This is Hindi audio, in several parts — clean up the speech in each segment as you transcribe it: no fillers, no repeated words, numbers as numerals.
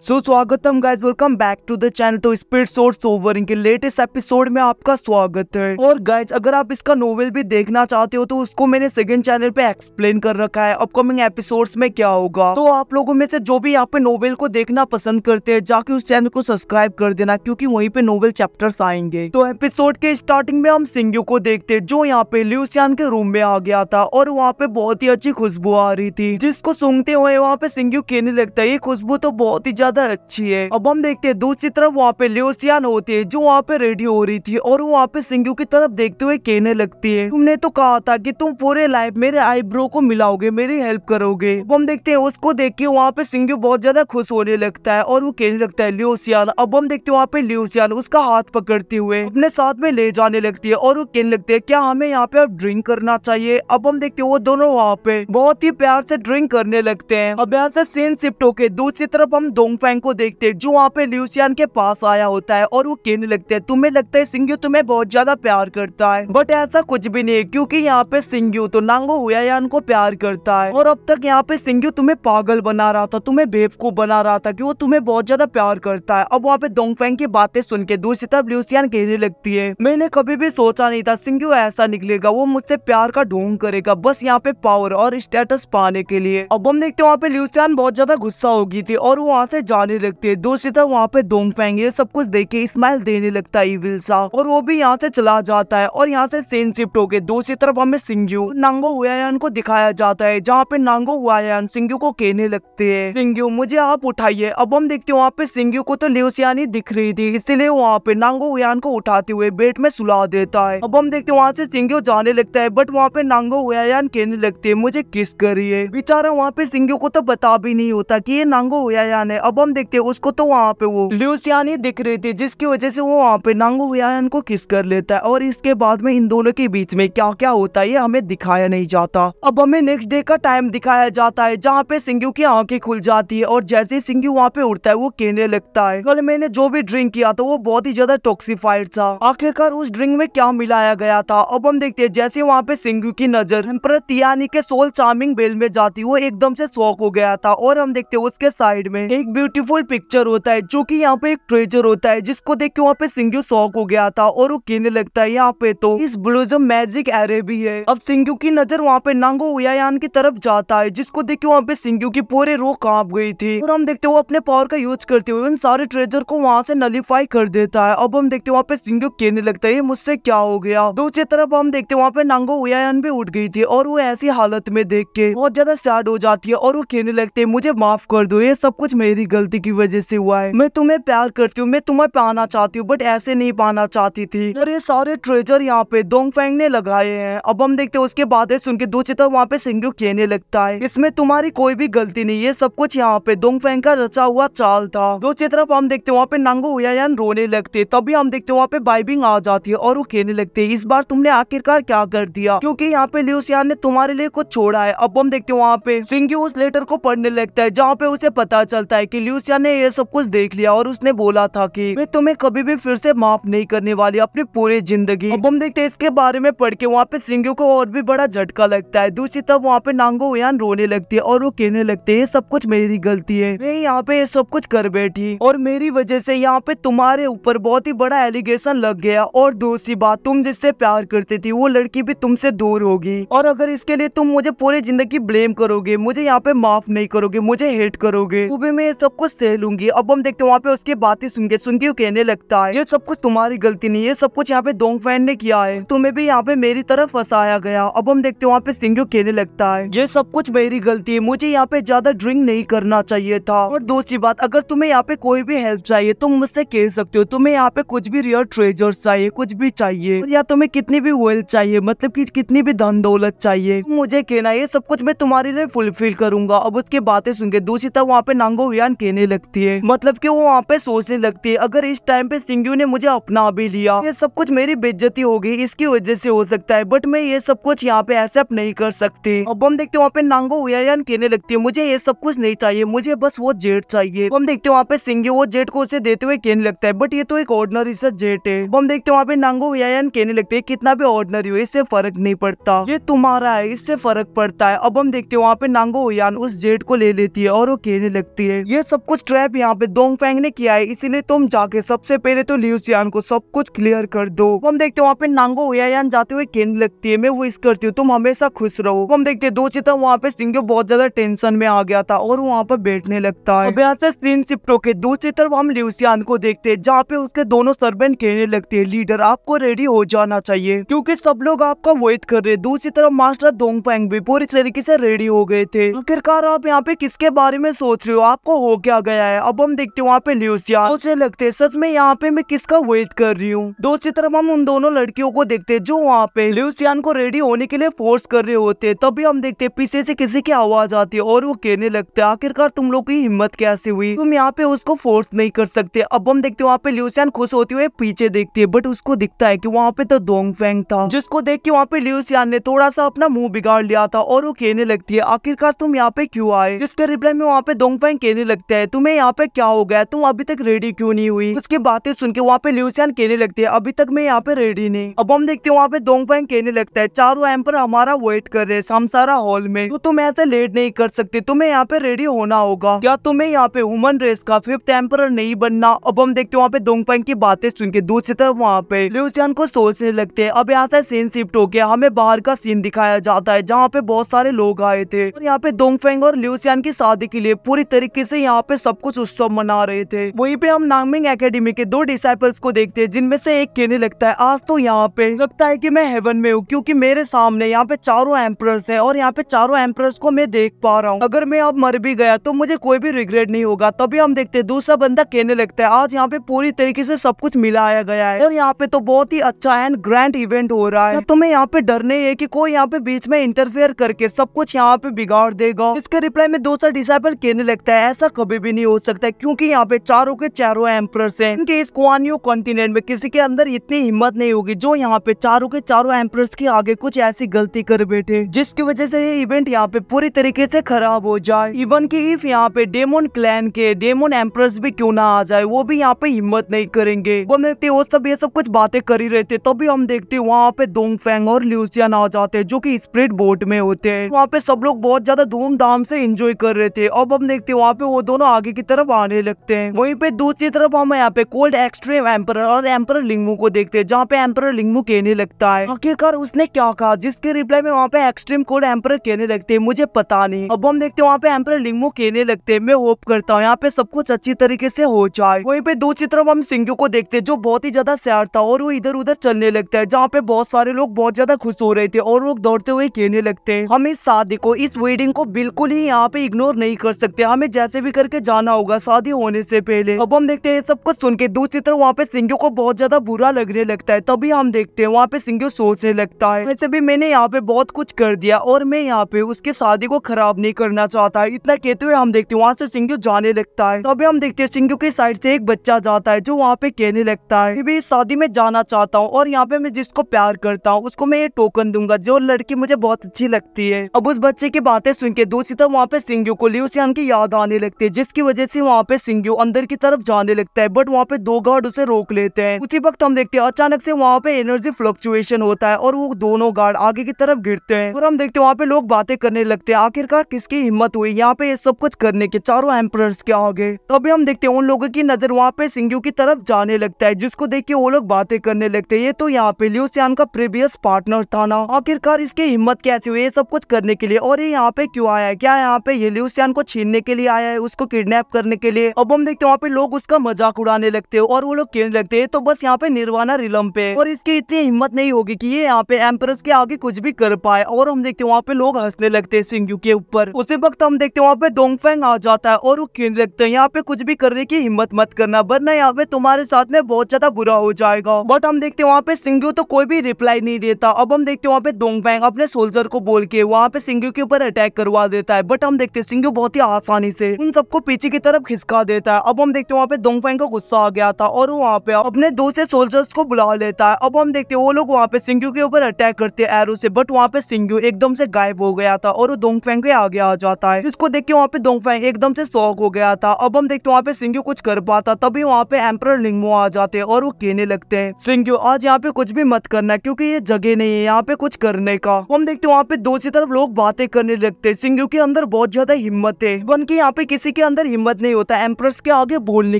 स्वागतम guys, welcome back to the channel. तो स्पीड सोर्स ओवर के लेटेस्ट एपिसोड में आपका स्वागत है। और गाइस, अगर आप इसका नोवेल भी देखना चाहते हो तो उसको मैंने सेकंड चैनल पे एक्सप्लेन कर रखा है अपकमिंग एपिसोड्स में क्या होगा। तो आप लोगों में से जो भी यहाँ पे नोवेल को देखना पसंद करते हैं, जाके उस चैनल को सब्सक्राइब कर देना, क्योंकि वहीं पे नोवेल चैप्टर्स आएंगे। तो एपिसोड के स्टार्टिंग में हम सिंग्यू को देखते, जो यहाँ पे ल्यूसियान के रूम में आ गया था और वहाँ पे बहुत ही अच्छी खुशबू आ रही थी, जिसको सूंघते हुए वहाँ पे सिंग्यू कहने लगता है ये खुशबू तो बहुत ही ज्यादा अच्छी है। अब हम देखते हैं दूसरी तरफ वहाँ पे ल्यूसियान होती है, जो वहाँ पे रेडी हो रही थी और वहाँ पे सिंग्यू की तरफ देखते हुए कहने लगती है, तुमने तो कहा था कि तुम पूरे लाइफ मेरे आईब्रो को मिलाओगे, मेरी हेल्प करोगे। अब हम देखते हैं उसको देख के वहाँ पे सिंग्यू बहुत ज्यादा खुश होने लगता है और वो कहने लगता है ल्यूसियान। अब हम देखते हैं वहाँ पे ल्यूसियान उसका हाथ पकड़ते हुए अपने साथ में ले जाने लगती है और वो कहने लगते है क्या हमें यहाँ पे अब ड्रिंक करना चाहिए। अब हम देखते हैं वो दोनों वहाँ पे बहुत ही प्यार से ड्रिंक करने लगते हैं। अब यहाँ से सीन शिफ्ट होके दूसरी तरफ हम डोंगफेंग को देखते हैं, जो वहाँ पे ल्यूसियान के पास आया होता है और वो कहने लगते हैं तुम्हें लगता है सिंग्यू तुम्हें बहुत ज्यादा प्यार करता है, बट ऐसा कुछ भी नहीं है, क्योंकि यहाँ पे सिंग्यू तो नांगो हुआयान को प्यार करता है और अब तक यहाँ पे सिंग्यू तुम्हें पागल बना रहा था, तुम्हें बेवकूफ बना रहा था कि वो तुम्हें बहुत ज्यादा प्यार करता है। अब वहाँ पे डोंगफेंग की बातें सुन के दूसरी तरफ ल्यूसियान कहने लगती है मैंने कभी भी सोचा नहीं था सिंग्यू ऐसा निकलेगा, वो मुझसे प्यार का ढोंग करेगा बस यहाँ पे पावर और स्टेटस पाने के लिए। अब हम देखते हैं वहाँ पे ल्यूसियान बहुत ज्यादा गुस्सा हो गई थी और वो वहाँ से जाने लगती है। दूसरी तरफ वहाँ पे डोंगफेंग ये सब कुछ देख के स्माइल देने लगता है इविल सा, और वो भी यहाँ से चला जाता है। और यहाँ से सीन शिफ्ट हो गए दूसरी तरफ हमें सिंग्यू नांगो हुआयान को दिखाया जाता है, जहाँ पे नांगो हुआयान सिंग्यू को कहने लगते हैं सिंग्यू मुझे आप उठाइए। अब हम देखते हैं वहाँ पे सिंग्यू को तो ल्यूसियान ही दिख रही थी, इसलिए वहाँ पे नांगो हुआयान को उठाते हुए बेड में सुला देता है। अब हम देखते हैं वहाँ से सिंग्यू जाने लगता है, बट वहाँ पे नांगो हुआयान कहने लगते है मुझे किस करिए। बेचारा वहाँ पे सिंग्यू को तो बता भी नहीं होता कि ये नांगो हुआयान है। अब हम देखते हैं उसको तो वहाँ पे वो ल्यूसियान ही दिख रही थी, जिसकी वजह से वो वहाँ पे नांगो हुआयान को किस कर लेता है। और इसके बाद में इन दोनों के बीच में क्या क्या होता है ये हमें दिखाया नहीं जाता। अब हमें नेक्स्ट डे का टाइम दिखाया जाता है, जहाँ पे सिंग्यू की आंखें खुल जाती है और जैसे ही सिंग्यू वहाँ पे उठता है वो कहने लगता है कल मैंने जो भी ड्रिंक किया था वो बहुत ही ज्यादा टॉक्सिफाइड था, आखिरकार उस ड्रिंक में क्या मिलाया गया था। अब हम देखते हैं जैसे वहाँ पे सिंग्यू की नजर एम्परर तियानी के सोल चार्मिंग बेल में जाती, वो एकदम से शॉक हो गया था। और हम देखते हैं उसके साइड में एक ब्यूटीफुल पिक्चर होता है, जो कि यहाँ पे एक ट्रेजर होता है, जिसको देख के वहाँ पे सिंग्यू शॉक हो गया था और वो कहने लगता है यहाँ पे तो इस ब्लूजम मैजिक एरे भी है। अब सिंग्यू की नजर वहाँ पे नांगो हुआयान की तरफ जाता है, जिसको देख के वहाँ पे सिंग्यू की पूरे रो कांप गई थी। और हम देखते हैं वो अपने पावर का यूज करते हुए उन सारे ट्रेजर को वहाँ से नलीफाई कर देता है। अब हम देखते हैं वहाँ पे सिंग्यू कहने लगता है मुझसे क्या हो गया। दूसरी तरफ हम देखते हैं वहाँ पे नांगो हुआयान भी उठ गई थी और वो ऐसी हालत में देख के बहुत ज्यादा सैड हो जाती है और वो कहने लगते हैं मुझे माफ कर दो, ये सब कुछ मेरी गलती की वजह से हुआ है, मैं तुम्हें प्यार करती हूँ, मैं तुम्हें पाना चाहती हूँ, बट ऐसे नहीं पाना चाहती थी। और ये सारे ट्रेजर यहाँ पे डोंगफेंग ने लगाए हैं। अब हम देखते हैं उसके बातें सुन के दूसरी तरफ वहाँ पे सिंग्यू कहने लगता है इसमें तुम्हारी कोई भी गलती नहीं, ये सब कुछ यहाँ पे डोंगफेंग का रचा हुआ चाल था। दूसरी तरफ हम देखते हैं वहाँ पे नांगो हुआयान रोने लगते, तभी हम देखते हैं वहाँ पे बाइबिंग आ जाती है और वो कहने लगते हैं इस बार तुमने आखिरकार क्या कर दिया, क्योंकि यहाँ पे ल्यूसियान ने तुम्हारे लिए कुछ छोड़ा है। अब हम देखते हैं वहाँ पे सिंग्यू उस लेटर को पढ़ने लगता है, जहाँ पे उसे पता चलता है कि ल्यूसियान ने ये सब कुछ देख लिया और उसने बोला था कि मैं तुम्हें कभी भी फिर से माफ नहीं करने वाली अपनी पूरी जिंदगी। अब हम देखते हैं इसके बारे में पढ़ के वहाँ पे सिंग्यू को और भी बड़ा झटका लगता है। दूसरी तरफ वहाँ पे नांगो हुआयान रोने लगती है और वो कहने लगते हैं ये सब कुछ मेरी गलती है, मैं यहाँ पे ये सब कुछ कर बैठी और मेरी वजह से यहाँ पे तुम्हारे ऊपर बहुत ही बड़ा एलिगेशन लग गया। और दूसरी बात, तुम जिससे प्यार करती थी वो लड़की भी तुमसे दूर होगी, और अगर इसके लिए तुम मुझे पूरी जिंदगी ब्लेम करोगे, मुझे यहाँ पे माफ नहीं करोगे, मुझे हेट करोगे, तो भी मैं ये सब कुछ सह लूंगी। अब हम देखते हैं वहाँ पे उसकी बातें सुन के कहने लगता है ये सब कुछ तुम्हारी गलती नहीं, ये सब कुछ यहाँ पे डोंगफेंग ने किया है, तुम्हें भी यहाँ पे मेरी तरफ फंसाया गया। अब हम देखते हैं वहाँ पे सिंग्यू कहने लगता है ये सब कुछ मेरी गलती है, मुझे यहाँ पे ज्यादा ड्रिंक नहीं करना चाहिए था। और दूसरी बात, अगर तुम्हें यहाँ पे कोई भी हेल्प चाहिए तुम मुझसे कह सकते हो, तुम्हें यहाँ पे कुछ भी रियल ट्रेजर्स चाहिए, कुछ भी चाहिए, या तुम्हें कितनी भी वेल्थ चाहिए, मतलब कि कितनी भी धन दौलत चाहिए, तुम मुझे कहना, ये सब कुछ मैं तुम्हारे लिए फुलफिल करूंगा। अब उसकी बातें सुन के दूसरी तरफ वहाँ पे नांगो हुआयान कहने लगती है, मतलब कि वो वहाँ पे सोचने लगती है अगर इस टाइम पे सिंग्यू ने मुझे अपना भी लिया, ये सब कुछ मेरी बेइज्जती हो गई, इसकी वजह से हो सकता है, बट मैं ये सब कुछ यहाँ पे एक्सेप्ट नहीं कर सकती। अब हम देखते हैं वहाँ पे नांगो हुआयान कहने लगती है मुझे ये सब कुछ नहीं चाहिए, मुझे बस वो जेट चाहिए। हम देखते हैं वहाँ पे सिंग्यू वो जेट को उसे देते हुए कहने लगता है बट ये तो एक ऑर्डिनरी सा जेट है। हम देखते हैं वहाँ पे नांगो हुआयान कहने लगते हैं कितना भी ऑर्डिनरी हो इससे फर्क नहीं पड़ता, ये तुम्हारा है, इससे फर्क पड़ता है। अब हम देखते हैं वहाँ पे नांगो हुआयान उस जेट को ले लेती है और वो कहने लगती है ये सब कुछ ट्रैप यहाँ पे डोंगफेंग ने किया है, इसीलिए तुम जाके सबसे पहले तो लिu xian को सब कुछ क्लियर कर दो। हम देखते हैं वहाँ पे नांगो हुयायान जाते हुए कहने लगती है, मैं विश करती हूँ तुम हमेशा खुश रहो। हम देखते हैं दो चिता वहाँ पे सिंह बहुत ज्यादा टेंशन में आ गया था और वहाँ पर बैठने लगता है। अब यहाँ से सीन शिफ्ट होके दूसरी तरफ हम लिu xian को देखते हैं, जहाँ पे उसके दोनों सर्वेंट कहने लगते हैं, लीडर आपको रेडी हो जाना चाहिए क्योंकि सब लोग आपका वेट कर रहे हैं। दूसरी तरफ मास्टर डोंगफेंग भी पूरी तरीके से रेडी हो गए थे। आखिरकार आप यहाँ पे किसके बारे में सोच रहे हो, आपको हो क्या गया है। अब हम देखते हैं वहाँ पे लिu xian सोचने लगते हैं, सच में यहाँ पे मैं किसका वेट कर रही हूँ। दूसरी तरफ हम उन दोनों लड़कियों को देखते हैं जो वहाँ पे लिu xian को रेडी होने के लिए फोर्स कर रहे होते हैं। तभी हम देखते हैं पीछे से किसी की आवाज आती है और वो कहने लगते हैं, आखिरकार तुम लोग की हिम्मत कैसे हुई, तुम यहाँ पे उसको फोर्स नहीं कर सकते। अब हम देखते हैं वहाँ पे लिu xian खुश होते हुए पीछे देखती है, बट उसको दिखता है कि वहाँ पे तो डोंगफेंग था, जिसको देख के वहाँ पे लिu xian ने थोड़ा सा अपना मुंह बिगाड़ लिया था और वो कहने लगती है, आखिरकार तुम यहाँ पे क्यों आए। जिसके रिप्लाई में वहाँ पे डोंगफेंग कहने लगता है, तुम्हें यहाँ पे क्या हो गया, तुम अभी तक रेडी क्यों नहीं हुई। उसकी बातें सुन के वहाँ पे लिu xian कहने लगती है, अभी तक मैं यहाँ पे रेडी नहीं। अब हम देखते हैं वहाँ पे डोंगफेंग कहने लगता है, चारों एम्पर हमारा वेट कर रहे हैं समसारा हॉल में, तो तुम ऐसे लेट नहीं कर सकते, तुम्हें यहाँ पे रेडी होना होगा। क्या तुम्हें यहाँ पे ह्यूमन रेस का 5th एम्पर नहीं बनना। अब हम देखते हैं वहाँ पे डोंगफेंग की बातें सुन के दूसरी तरफ वहाँ पे लिu xian को सोचने लगते हैं। अब यहाँ से सीन शिफ्ट होके हमें बाहर का सीन दिखाया जाता है, जहाँ पे बहुत सारे लोग आए थे और यहाँ पे डोंगफेंग और लिu xian की शादी के लिए पूरी तरीके से यहाँ पे सब कुछ उत्सव मना रहे थे। वहीं पे हम नांगमिंग एकेडमी के 2 डिसाइपल्स को देखते हैं, जिनमें से एक कहने लगता है, आज तो यहाँ पे लगता है कि मैं हेवन में हूँ क्योंकि मेरे सामने यहाँ पे चारों एम्परर्स है और यहाँ पे चारों एम्परर्स को मैं देख पा रहा हूँ। अगर मैं अब मर भी गया तो मुझे कोई भी रिग्रेट नहीं होगा। तभी हम देखते हैं दूसरा बंदा कहने लगता है, आज यहाँ पे पूरी तरीके से सब कुछ मिलाया गया है और यहाँ पे तो बहुत ही अच्छा एंड ग्रैंड इवेंट हो रहा है। तुम्हें यहाँ पे डर नहीं है कि कोई यहाँ पे बीच में इंटरफेयर करके सब कुछ यहाँ पे बिगाड़ देगा। इसके रिप्लाई में दूसरा डिसाइपल कहने लगता है, ऐसा कभी भी नहीं हो सकता क्योंकि यहाँ पे चारों के चारों एम्परर्स हैं। इनके इस क्वानियो कॉन्टिनेंट में किसी के अंदर इतनी हिम्मत नहीं होगी जो यहाँ पे चारों के चारों एम्परर्स के आगे कुछ ऐसी गलती कर बैठे जिसकी वजह से ये इवेंट यहाँ पे पूरी तरीके से खराब हो जाए। इवन की इफ यहाँ पे डेमोन क्लैन के डेमोन एम्परर्स भी क्यों ना आ जाए, वो भी यहाँ पे हिम्मत नहीं करेंगे। वो देखते वो सब ये सब कुछ बातें कर ही रहे थे, तभी हम देखते वहाँ पे डोंगफेंग और लिu xian आ जाते हैं जो कि स्पिरिट बोट में होते हैं। वहाँ पे सब लोग बहुत ज्यादा धूमधाम से एंजॉय कर रहे थे। अब हम देखते वहाँ पे वो दोनों आगे की तरफ आने लगते हैं। वहीं पे दूसरी तरफ हम यहाँ पे कोल्ड एक्सट्रीम एम्परर और एम्परर लिंगमू को देखते हैं, जहाँ पे एम्परर लिंगमू कहने लगता है, आखिरकार उसने क्या कहा। जिसके रिप्लाई में वहाँ पे एक्सट्रीम कोल्ड एम्परर कहने लगते हैं, मुझे पता नहीं। अब हम देखते हैं वहाँ पे एम्परर लिंगमू कहने लगते हैं, मैं होप करता हूँ यहाँ पे सब कुछ अच्छी तरीके से हो जाए। वहीं पे दूसरी तरफ हम सिंगू को देखते हैं जो बहुत ही ज्यादा सैड था और वो इधर उधर चलने लगता है, जहाँ पे बहुत सारे लोग बहुत ज्यादा खुश हो रहे थे और लोग दौड़ते हुए कहने लगते हैं, हम इस शादी को इस वेडिंग को बिल्कुल ही यहाँ पे इग्नोर नहीं कर सकते, हमें जैसे भी करके जाना होगा शादी होने से पहले। अब हम देखते हैं सब कुछ सुन के दूसरी तरफ वहाँ पे सिंगू को बहुत ज्यादा बुरा लगने लगता है। तभी हम देखते हैं वहाँ पे सिंगू सोचने लगता है, वैसे भी मैंने यहाँ पे बहुत कुछ कर दिया और मैं यहाँ पे उसके शादी को खराब नहीं करना चाहता। इतना कहते हुए हम देखते हैं वहाँ से सिंगू जाने लगता है। तभी हम देखते हैं सिंगू की साइड से एक बच्चा जाता है जो वहाँ पे कहने लगता है, मैं इस शादी में जाना चाहता हूँ और यहाँ पे मैं जिसको प्यार करता हूँ उसको मैं ये टोकन दूंगा, जो लड़की मुझे बहुत अच्छी लगती है। अब उस बच्चे की बातें सुन के दूसरी तरफ वहाँ पे सिंगू को लिu xian की याद आने लगती है, जिसकी वजह से वहाँ पे सिंगू अंदर की तरफ जाने लगता है, बट वहाँ पे 2 गार्ड उसे रोक लेते हैं। उसी वक्त हम देखते हैं अचानक से वहाँ पे एनर्जी फ्लक्चुएशन होता है और वो दोनों गार्ड आगे की तरफ गिरते हैं और हम देखते हैं वहाँ पे लोग बातें करने लगते हैं, आखिरकार किसकी हिम्मत हुई यहाँ पे ये सब कुछ करने के चारों एम्परर्स के आगे। तभी हम देखते हैं उन लोगों की नजर वहाँ पे सिंगू की तरफ जाने लगता है, जिसको देख के वो लोग बातें करने लगते हैं, ये तो यहाँ पे लिu xian का प्रीवियस पार्टनर था ना, आखिरकार इसकी हिम्मत कैसे हुई ये सब कुछ करने के लिए और ये यहाँ पे क्यों आया है, क्या यहाँ पे ये लिu xian को छीनने के लिए आया है, उसको किडनैप करने के लिए। अब हम देखते हैं वहाँ पे लोग उसका मजाक उड़ाने लगते हैं और वो लोग कहने लगते हैं तो बस यहाँ पे निर्वाणा रिलम पे और इसकी इतनी हिम्मत नहीं होगी कि ये यहाँ पे एम्परर्स के आगे कुछ भी कर पाए। और हम देखते हैं वहाँ पे लोग हंसने लगते हैं सिंगू के ऊपर। उसी वक्त हम देखते हैं वहाँ पे डोंगफेंग आ जाता है और वो कहने लगते हैं यहाँ पे कुछ भी करने की हिम्मत मत करना, वरना यहाँ पे तुम्हारे साथ में बहुत ज्यादा बुरा हो जाएगा। बट हम देखते हैं वहाँ पे सिंगू तो कोई भी रिप्लाई नहीं देता। अब हम देखते हैं वहाँ पे डोंगफेंग अपने सोल्जर को बोल के वहाँ पे सिंगू के ऊपर अटैक करवा देता है, बट हम देखते हैं सिंगू बहुत ही आसानी से उन सबको पीछे की तरफ खिसका देता है। अब हम देखते हैं वहाँ पे डोंगफेंग को गुस्सा आ गया था और वहाँ पे अपने दूसरे सोल्जर्स को बुला लेता है। अब हम देखते हैं वो लोग वहाँ पे सिंगू के ऊपर अटैक करते हैं एरो से, बट वहाँ पे सिंगू एकदम से गायब हो गया था और वो डोंगफेंग के आगे आ जाता है, जिसको देख के वहाँ पे डोंगफेंग एकदम से शॉक हो गया था। अब हम देखते हैं वहाँ पे सिंगू कुछ कर पाता, तभी वहाँ पे एम्परर लिंगमू आ जाते हैं और वो कहने लगते हैं सिंगू आज यहाँ पे कुछ भी मत करना क्योंकि ये जगह नहीं है यहाँ पे कुछ करने का। हम देखते हैं वहाँ पे दूसरी तरफ लोग बातें करने लगते हैं, सिंगू के अंदर बहुत ज्यादा हिम्मत है, बन के यहाँ पे किसी के अंदर हिम्मत नहीं होता एम्प्रेस के आगे बोलने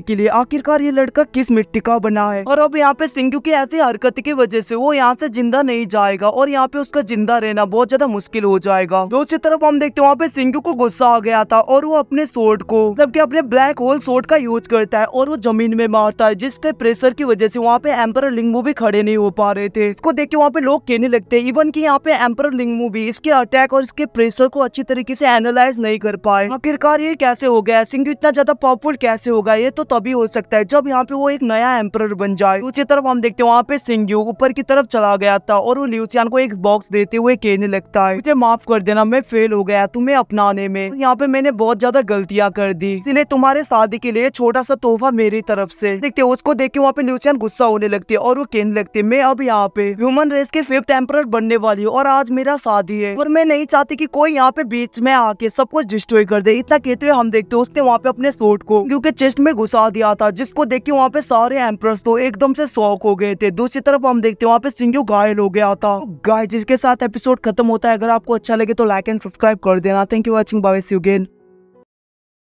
के लिए आखिरकार ये लड़का किस मिट्टी का बना है। और अब यहाँ पे सिंघू की ऐसी हरकत की वजह से वो यहाँ से जिंदा नहीं जाएगा और यहाँ पे उसका जिंदा रहना बहुत ज्यादा मुश्किल हो जाएगा। दूसरी तरफ हम देखते हैं वहाँ पे सिंघू को गुस्सा आ गया था और वो अपने सोर्ड को जबकि अपने ब्लैक होल सोर्ड का यूज करता है और वो जमीन में मारता है, जिसके प्रेशर की वजह से वहाँ पे एम्परर लिंगमू भी खड़े नहीं हो पा रहे थे। इसको देख के वहाँ पे लोग कहने लगते हैं इवन कि यहाँ पे एम्परर लिंगमू भी इसके अटैक और इसके प्रेशर को अच्छी तरीके से एनालाइज नहीं कर पाए। आखिरकार ये कैसे हो गया, सिंघू इतना ज्यादा पावरफुल कैसे होगा, ये तो तभी हो सकता है जब यहाँ पे वो एक नया एम्परर बन जाए। दूसरी तरफ हम देखते हैं वहाँ पे सिंघू ऊपर की तरफ चला गया था और वो ल्यूसियन को एक बॉक्स देते हुए कहने लगता है मुझे माफ कर देना, मैं फेल हो गया तुम्हें अपनाने में, यहाँ पे मैंने बहुत ज्यादा गलतियां कर दी, इसलिए तुम्हारे शादी के लिए छोटा सा तोहफा मेरी तरफ से। देखते उसको देख के वहाँ पे ल्यूसियन गुस्सा होने लगती है और वो कहने लगती है मैं अब यहाँ पे ह्यूमन रेस के 5th एम्परर बनने वाली हूँ और आज मेरा शादी है और मैं नहीं चाहती कि कोई यहाँ पे बीच में आके सब कुछ डिस्ट्रॉय कर दे। इतना कहते हुए हम देखते उसने वहाँ पे अपने सोर्ड को क्योंकि चेस्ट में घुसा दिया था, जिसको देख के वहाँ पे सारे एम्परर्स तो एकदम से शॉक हो गए थे। दूसरी तरफ हम देखते वहाँ पे सिंघू घायल हो गया था। गाइस जिसके साथ एपिसोड खत्म होता है, अगर आपको अच्छा लगे तो लाइक एंड सब्सक्राइब कर देना। Thank you watching, bye, see you again.